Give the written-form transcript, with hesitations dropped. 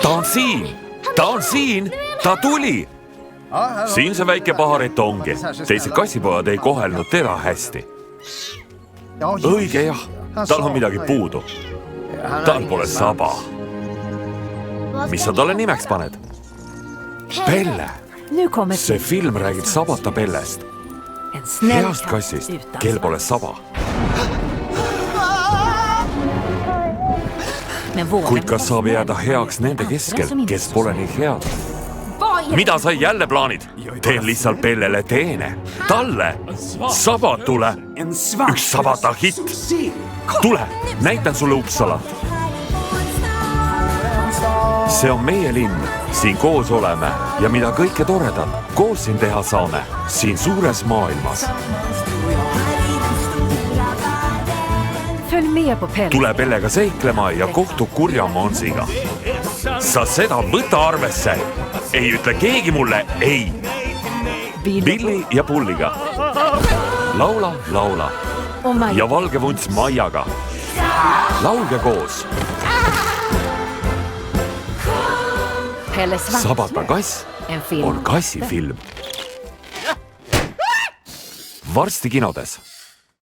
Ta on siin! Ta on siin! Ta tuli! Siin see väike paharet ongi. Teised kassipojad ei kohelnud teda hästi. Õige jah, tal on midagi puudu. Tal pole saba. Mis sa talle nimeks paned? Pelle. See film räägib sabata Pellest. Heast kassist, kel pole saba. Kuid kas saab jääda heaks nende keskel, kes pole nii head? Mida sa jälle plaanid? Teen lihtsalt Pellele teene. Talle, sabatule, üks sabata hitt. Tule, näitan sulle Uppsalat. See on meie linn. Siin koos oleme ja mida kõike toredat koos siin teha saame. Siin suures maailmas. Tule Pellega seiklema ja kohtu kurja Monsiga. Sa seda võta arvesse. Ei ütle keegi mulle ei. Billy ja Pulliga. Laula, laula. Ja valge vunts Maiaga. Laulge koos. Sabata kass on kassifilm. Varsti kinodes.